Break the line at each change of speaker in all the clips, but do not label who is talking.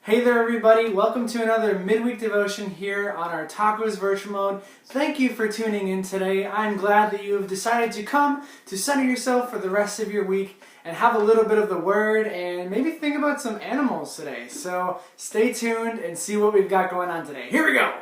Hey there everybody, welcome to another midweek devotion here on our Tacos virtual mode. Thank you for tuning in today. I'm glad that you have decided to come to center yourself for the rest of your week and have a little bit of the Word and maybe think about some animals today. So stay tuned and see what we've got going on today. Here we go!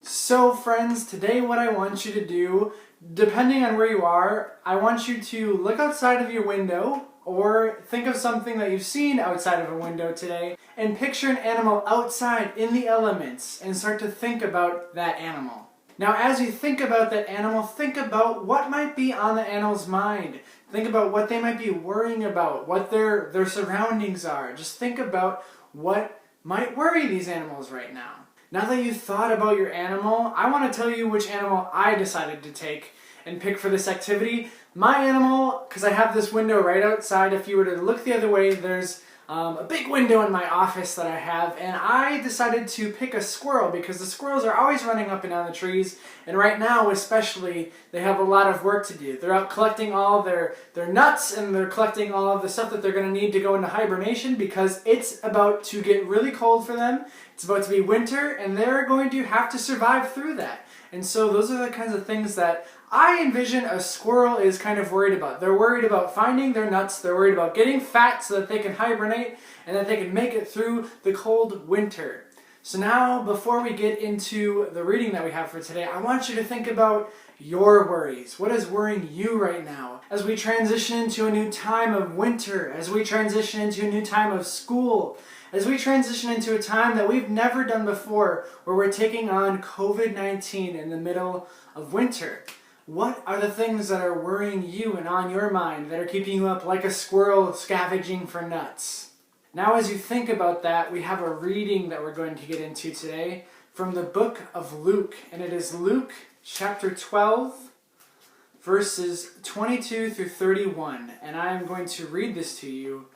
So friends, today what I want you to do, depending on where you are, I want you to look outside of your window or think of something that you've seen outside of a window today and picture an animal outside in the elements and start to think about that animal. Now as you think about that animal, think about what might be on the animal's mind. Think about what they might be worrying about, what their surroundings are. Just think about what might worry these animals right now. Now that you've thought about your animal, I want to tell you which animal I decided to take and pick for this activity. My animal, because I have this window right outside, if you were to look the other way, there's a big window in my office that I have, and I decided to pick a squirrel because the squirrels are always running up and down the trees, and right now especially, they have a lot of work to do. They're out collecting all their nuts, and they're collecting all of the stuff that they're going to need to go into hibernation because it's about to get really cold for them. It's about to be winter, and they're going to have to survive through that. And so those are the kinds of things that I envision a squirrel is kind of worried about. They're worried about finding their nuts, they're worried about getting fat so that they can hibernate and that they can make it through the cold winter. So now, before we get into the reading that we have for today, I want you to think about your worries. What is worrying you right now? As we transition into a new time of winter, as we transition into a new time of school, as we transition into a time that we've never done before, where we're taking on COVID-19 in the middle of winter. What are the things that are worrying you and on your mind that are keeping you up like a squirrel scavenging for nuts? Now as you think about that, we have a reading that we're going to get into today from the book of Luke, and it is Luke chapter 12, verses 22 through 31, and I am going to read this to you.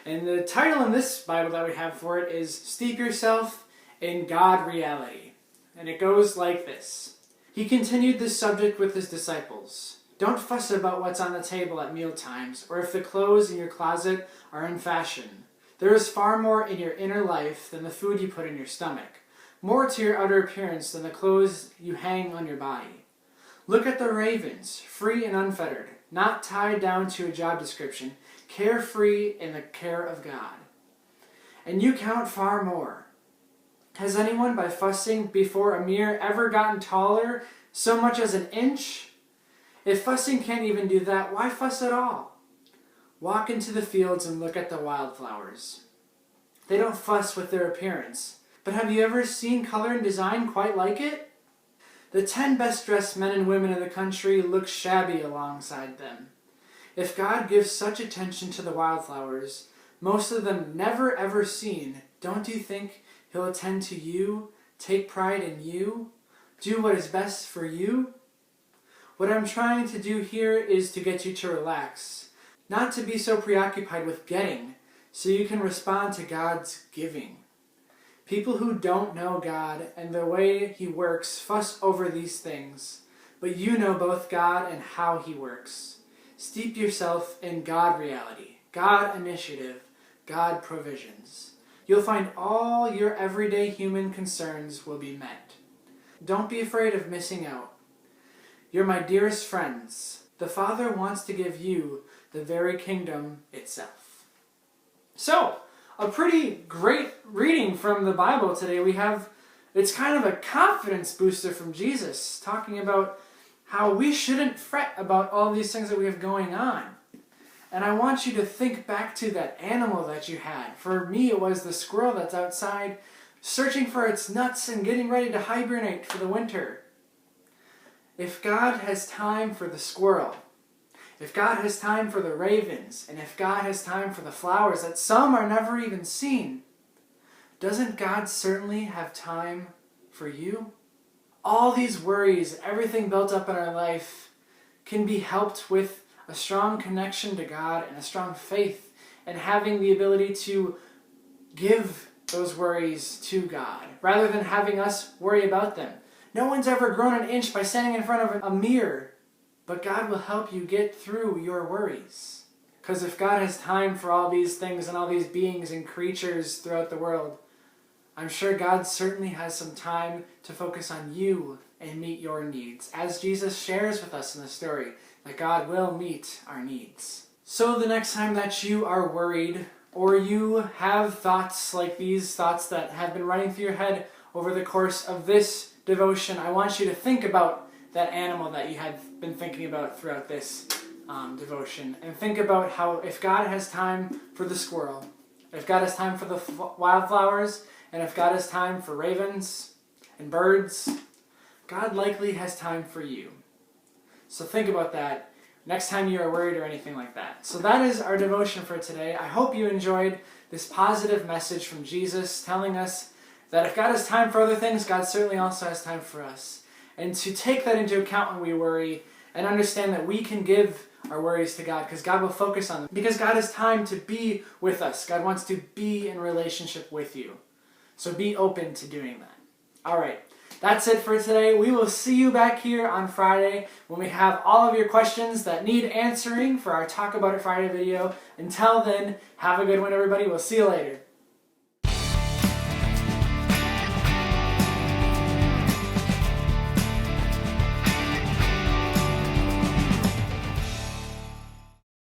And the title in this Bible that we have for it is Steep Yourself in God Reality. And it goes like this. He continued this subject with his disciples. Don't fuss about what's on the table at meal times, or if the clothes in your closet are in fashion. There is far more in your inner life than the food you put in your stomach, more to your outer appearance than the clothes you hang on your body. Look at the ravens, free and unfettered, not tied down to a job description, carefree in the care of God. And you count far more. Has anyone, by fussing before a mirror, ever gotten taller so much as an inch? If fussing can't even do that, why fuss at all? Walk into the fields and look at the wildflowers. They don't fuss with their appearance, but have you ever seen color and design quite like it? The 10 best-dressed men and women in the country look shabby alongside them. If God gives such attention to the wildflowers, most of them never ever seen, don't you think He'll attend to you, take pride in you, do what is best for you? What I'm trying to do here is to get you to relax, not to be so preoccupied with getting, so you can respond to God's giving. People who don't know God and the way He works fuss over these things, but you know both God and how He works. Steep yourself in God reality, God initiative, God provisions. You'll find all your everyday human concerns will be met. Don't be afraid of missing out. You're my dearest friends. The Father wants to give you the very kingdom itself. So, a pretty great reading from the Bible today. It's kind of a confidence booster from Jesus, talking about how we shouldn't fret about all these things that we have going on. And I want you to think back to that animal that you had. For me, it was the squirrel that's outside searching for its nuts and getting ready to hibernate for the winter. If God has time for the squirrel, if God has time for the ravens, and if God has time for the flowers that some are never even seen, doesn't God certainly have time for you? All these worries, everything built up in our life, can be helped with a strong connection to God and a strong faith and having the ability to give those worries to God rather than having us worry about them. No one's ever grown an inch by standing in front of a mirror. But God will help you get through your worries. Because if God has time for all these things and all these beings and creatures throughout the world, I'm sure God certainly has some time to focus on you and meet your needs, as Jesus shares with us in the story, that God will meet our needs. So the next time that you are worried, or you have thoughts like these thoughts that have been running through your head over the course of this devotion, I want you to think about that animal that you have been thinking about throughout this devotion, and think about how if God has time for the squirrel, if God has time for the wildflowers, and if God has time for ravens and birds, God likely has time for you. So think about that next time you are worried or anything like that. So that is our devotion for today. I hope you enjoyed this positive message from Jesus telling us that if God has time for other things, God certainly also has time for us. And to take that into account when we worry and understand that we can give our worries to God because God will focus on them. Because God has time to be with us. God wants to be in relationship with you. So be open to doing that. All right. That's it for today. We will see you back here on Friday when we have all of your questions that need answering for our Talk About It Friday video. Until then, have a good one, everybody. We'll see you later.